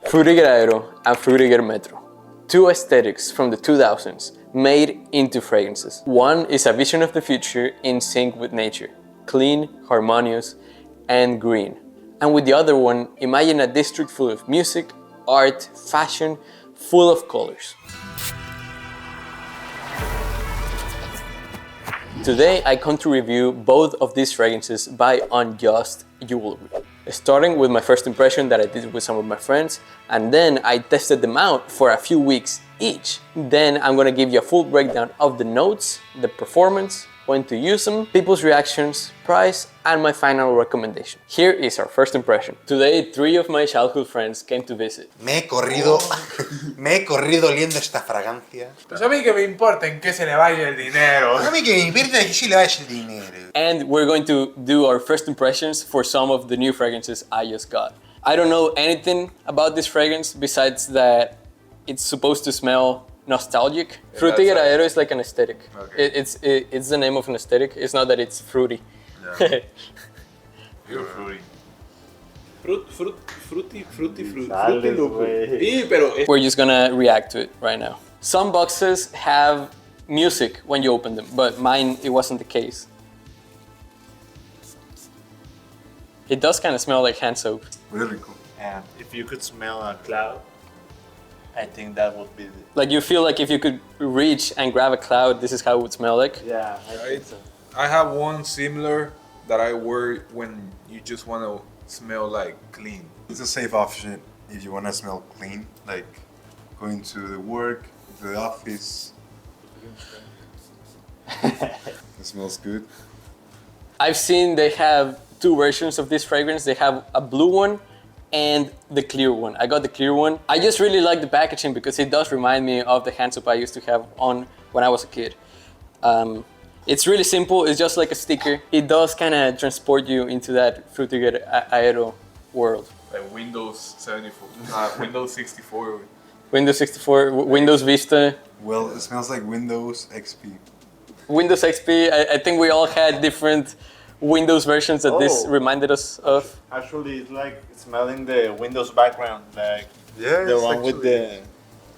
Frutiger Aero and Frutiger Metro. Two aesthetics from the 2000s made into fragrances. One is a vision of the future in sync with nature, clean, harmonious, and green. And with the other one, imagine a district full of music, art, fashion, full of colors. Today I come to review both of these fragrances by Unjust Jewelry. Starting with my first impression that I did with some of my friends, and then I tested them out for a few weeks each. Then I'm gonna give you a full breakdown of the notes, the performance, when to use them, people's reactions, price, and my final recommendation. Here is our first impression. Today, 3 of my childhood friends came to visit. Me he corrido oliendo esta fragancia. Pues a mí que me importa en qué se le vaya el dinero. A mí que me importa que se le vaya el dinero. And we're going to do our first impressions for some of the new fragrances I just got. I don't know anything about this fragrance besides that it's supposed to smell nostalgic. Yeah, Frutiger Aero is like an aesthetic. Okay. It's the name of an aesthetic. It's not that it's fruity. Yeah. You're fruity. Fruity. We're just gonna react to it right now. Some boxes have music when you open them, but mine, it wasn't the case. It does kind of smell like hand soap. Really cool. And if you could smell a cloud, I think that would be like you feel like if you could reach and grab a cloud, this is how it would smell like? Yeah, I think so. I have one similar that I wear when you just want to smell like clean. It's a safe option if you want to smell clean, like going to the work, to the office. It smells good. I've seen they have 2 versions of this fragrance. They have a blue one and the clear one. I got the clear one. I just really like the packaging because it does remind me of the hand soap I used to have on when I was a kid. It's really simple, it's just like a sticker. It does kind of transport you into that Frutiger Aero world. Like Windows 74, Windows 64. Windows 64, Windows Vista. Well, it smells like Windows XP. Windows XP, I think we all had different Windows versions that this reminded us of. Actually, it's like smelling the Windows background, like yeah, the one with the.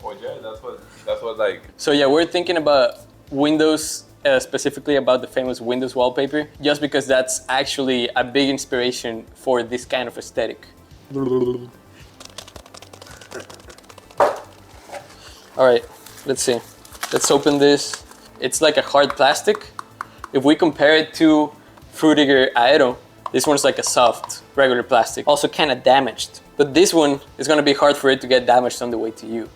Oh yeah, that's what like. So yeah, we're thinking about Windows, specifically about the famous Windows wallpaper, just because that's actually a big inspiration for this kind of aesthetic. All right, let's see. Let's open this. It's like a hard plastic. If we compare it to Frutiger Aero, this one's like a soft, regular plastic. Also kind of damaged. But this one is gonna be hard for it to get damaged on the way to you.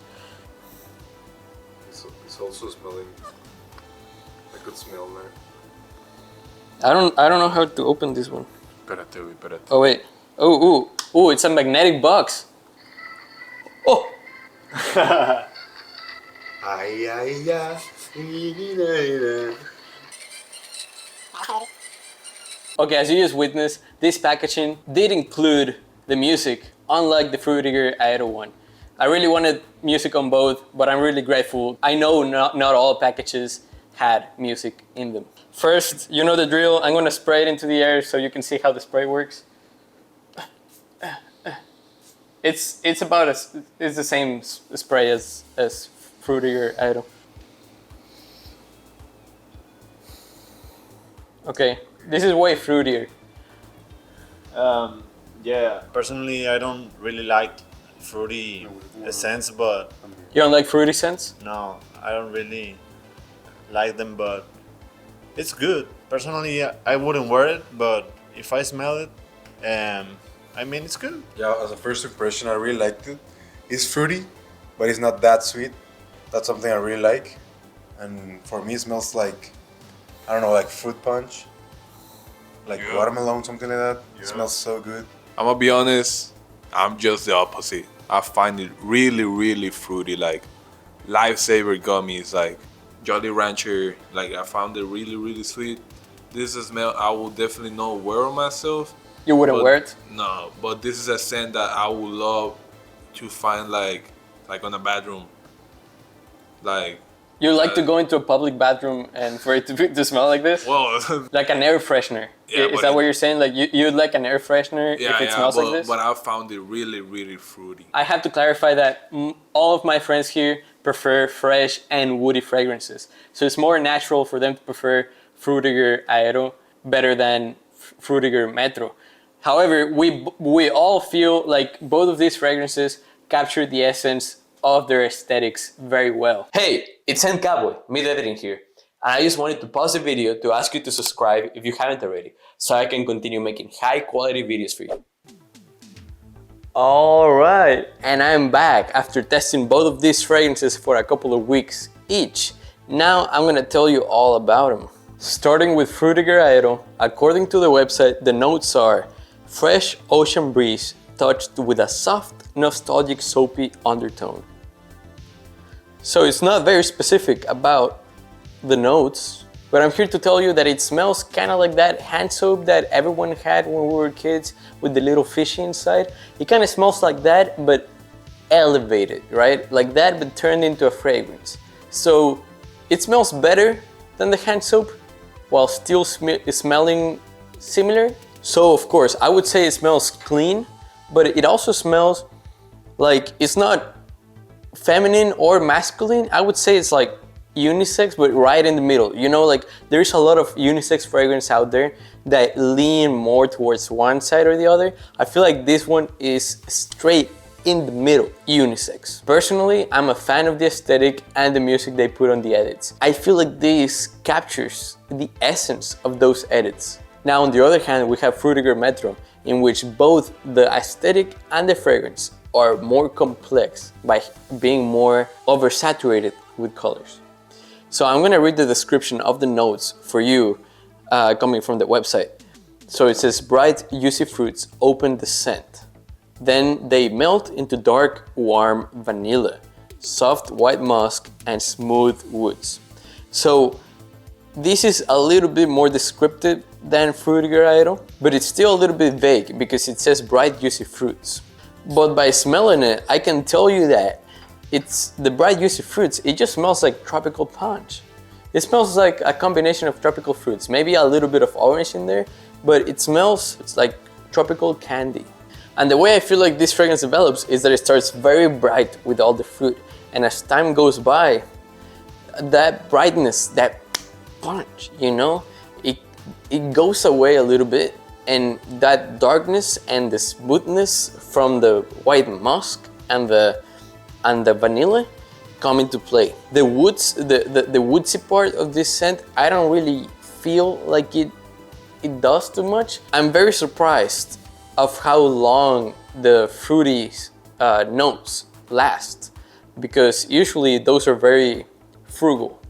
It's also smelling. I could smell that. I don't know how to open this one. Espérate. Oh wait. Oh, it's a magnetic box. Oh! Ay, ay, ay. Okay, as you just witnessed, this packaging did include the music, unlike the Frutiger Aero one. I really wanted music on both, but I'm really grateful. I know not all packages had music in them. First, you know the drill. I'm gonna spray it into the air so you can see how the spray works. It's the same spray as Frutiger Aero. Okay, this is way fruitier. Yeah, personally, I don't really like fruity scents, but You don't like fruity scents? no, I don't really like them, but it's good. Personally, I wouldn't wear it, but if I smell it, I mean, it's good. Yeah, as a first impression, I really liked it. It's fruity, but it's not that sweet. That's something I really like. And for me, it smells like, I don't know, like fruit punch, like watermelon, something like that. It smells so good. I'm gonna be honest, I'm just the opposite. I find it really, really fruity, like Lifesaver gummies, like Jolly Rancher. Like I found it really, really sweet. This is a smell I will definitely not wear on myself. You wouldn't wear it? No, but this is a scent that I would love to find like on a bathroom. Like You like to go into a public bathroom and for it to smell like this? Well, Like an air freshener. Yeah, Is but that what you're saying? Like you'd like an air freshener yeah, if it yeah, smells like this? but I found it really, really fruity. I have to clarify that all of my friends here prefer fresh and woody fragrances. So it's more natural for them to prefer Frutiger Aero better than Frutiger Metro. However, we all feel like both of these fragrances capture the essence of their aesthetics very well. Hey, it's Sam Cowboy, mid-editing here. And I just wanted to pause the video to ask you to subscribe if you haven't already, so I can continue making high quality videos for you. All right, and I'm back after testing both of these fragrances for a couple of weeks each. Now I'm gonna tell you all about them. Starting with Frutiger Aero, according to the website, the notes are fresh ocean breeze touched with a soft, nostalgic, soapy undertone. So it's not very specific about the notes, but I'm here to tell you that it smells kind of like that hand soap that everyone had when we were kids with the little fishy inside. It kind of smells like that, but elevated, right? Like that, but turned into a fragrance. So it smells better than the hand soap while still smelling similar. So of course, I would say it smells clean, but it also smells like it's not feminine or masculine. I would say it's like unisex, but right in the middle. You know, like there's a lot of unisex fragrance out there that lean more towards one side or the other. I feel like this one is straight in the middle, unisex. Personally, I'm a fan of the aesthetic and the music they put on the edits. I feel like this captures the essence of those edits. Now, on the other hand, we have Frutiger Metro, in which both the aesthetic and the fragrance are more complex by being more oversaturated with colors. So I'm gonna read the description of the notes for you coming from the website. So it says, bright, juicy fruits open the scent. Then they melt into dark, warm vanilla, soft white musk, and smooth woods. So this is a little bit more descriptive than Frutiger Aero, but it's still a little bit vague because it says bright, juicy fruits. But by smelling it, I can tell you that it's the bright, juicy fruits. It just smells like tropical punch. It smells like a combination of tropical fruits, maybe a little bit of orange in there, but it smells like tropical candy. And the way I feel like this fragrance develops is that it starts very bright with all the fruit, and as time goes by, that brightness, that punch, you know, it goes away a little bit, and that darkness and the smoothness from the white musk and the vanilla come into play. The woods, the woodsy part of this scent, I don't really feel like it does too much. I'm very surprised of how long the fruity notes last, because usually those are very frugal,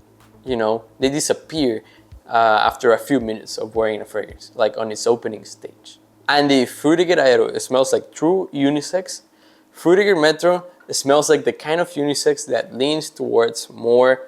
you know, they disappear after a few minutes of wearing a fragrance, like on its opening stage. And the Frutiger Aero, it smells like true unisex. Frutiger Metro, it smells like the kind of unisex that leans towards more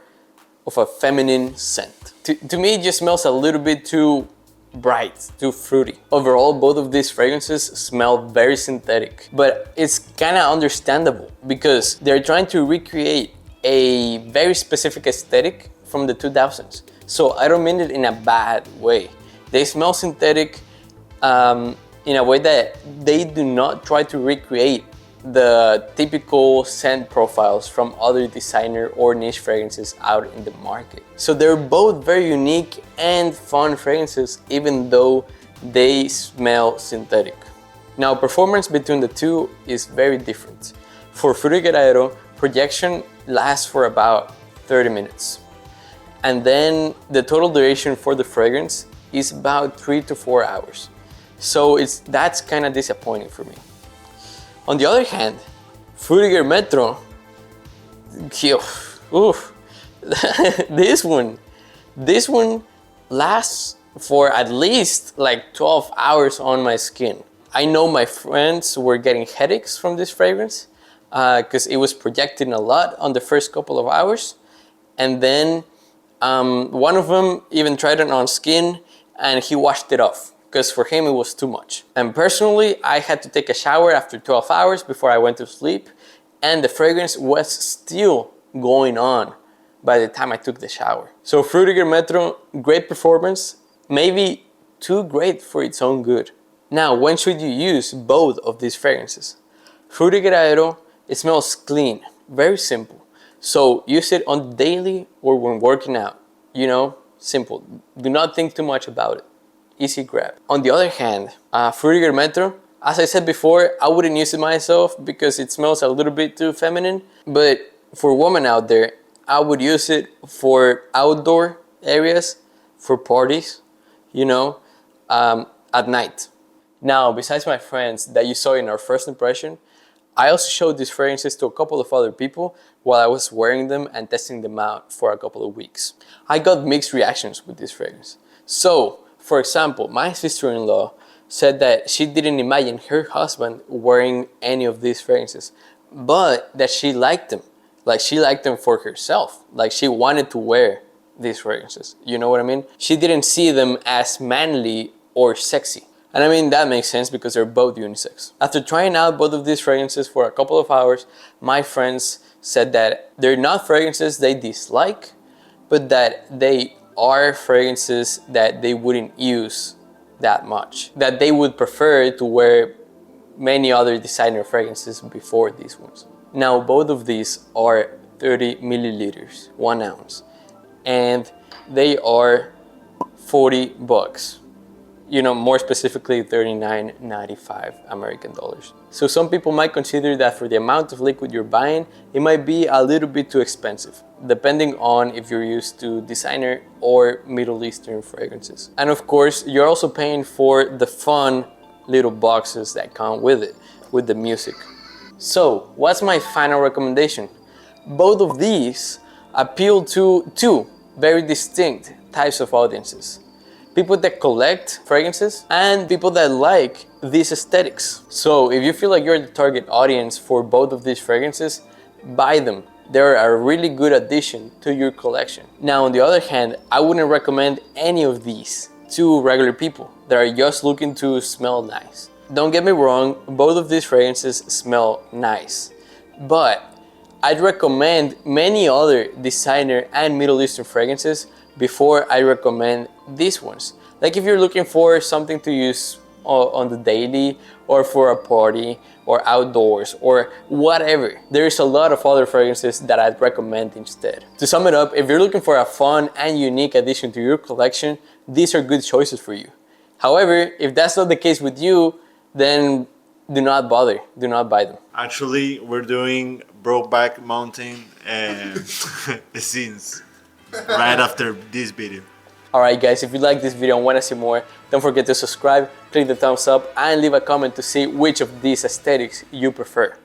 of a feminine scent. To me, it just smells a little bit too bright, too fruity. Overall, both of these fragrances smell very synthetic, but it's kind of understandable because they're trying to recreate a very specific aesthetic from the 2000s. So I don't mean it in a bad way. They smell synthetic in a way that they do not try to recreate the typical scent profiles from other designer or niche fragrances out in the market. So they're both very unique and fun fragrances, even though they smell synthetic. Now, performance between the two is very different. For Frutiger Aero, projection lasts for about 30 minutes. And then the total duration for the fragrance is about 3 to 4 hours. So that's kind of disappointing for me. On the other hand, Frutiger Metro, this one lasts for at least like 12 hours on my skin. I know my friends were getting headaches from this fragrance because it was projecting a lot on the first couple of hours. And then one of them even tried it on skin and he washed it off, because for him it was too much. And personally, I had to take a shower after 12 hours before I went to sleep, and the fragrance was still going on by the time I took the shower. So Frutiger Metro, great performance, maybe too great for its own good. Now, when should you use both of these fragrances? Frutiger Aero, it smells clean, very simple. So use it on the daily or when working out. You know, simple. Do not think too much about it. Easy grab. On the other hand, Frutiger Metro, as I said before, I wouldn't use it myself because it smells a little bit too feminine. But for women out there, I would use it for outdoor areas, for parties, you know, at night. Now, besides my friends that you saw in our first impression, I also showed these fragrances to a couple of other people while I was wearing them and testing them out for a couple of weeks. I got mixed reactions with this fragrance. So, for example, my sister-in-law said that she didn't imagine her husband wearing any of these fragrances, but that she liked them. Like, she liked them for herself. Like, she wanted to wear these fragrances. You know what I mean? She didn't see them as manly or sexy. And I mean, that makes sense because they're both unisex. After trying out both of these fragrances for a couple of hours, my friends said that they're not fragrances they dislike, but that they are fragrances that they wouldn't use that much. That they would prefer to wear many other designer fragrances before these ones. Now, both of these are 30 milliliters, 1 ounce, and they are $40. You know, more specifically $39.95 American dollars. So some people might consider that for the amount of liquid you're buying, it might be a little bit too expensive, depending on if you're used to designer or Middle Eastern fragrances. And of course, you're also paying for the fun little boxes that come with it, with the music. So, what's my final recommendation? Both of these appeal to two very distinct types of audiences. People that collect fragrances and people that like these aesthetics. So if you feel like you're the target audience for both of these fragrances, buy them. They're a really good addition to your collection. Now, on the other hand, I wouldn't recommend any of these to regular people that are just looking to smell nice. Don't get me wrong, both of these fragrances smell nice, but I'd recommend many other designer and Middle Eastern fragrances before I recommend these ones. Like if you're looking for something to use on the daily or for a party or outdoors or whatever, there's a lot of other fragrances that I'd recommend instead. To sum it up, if you're looking for a fun and unique addition to your collection, these are good choices for you. However, if that's not the case with you, then do not bother, do not buy them. Actually, we're doing Brokeback Mountain and scenes right after this video. Alright guys, if you like this video and want to see more, don't forget to subscribe, click the thumbs up and leave a comment to see which of these aesthetics you prefer.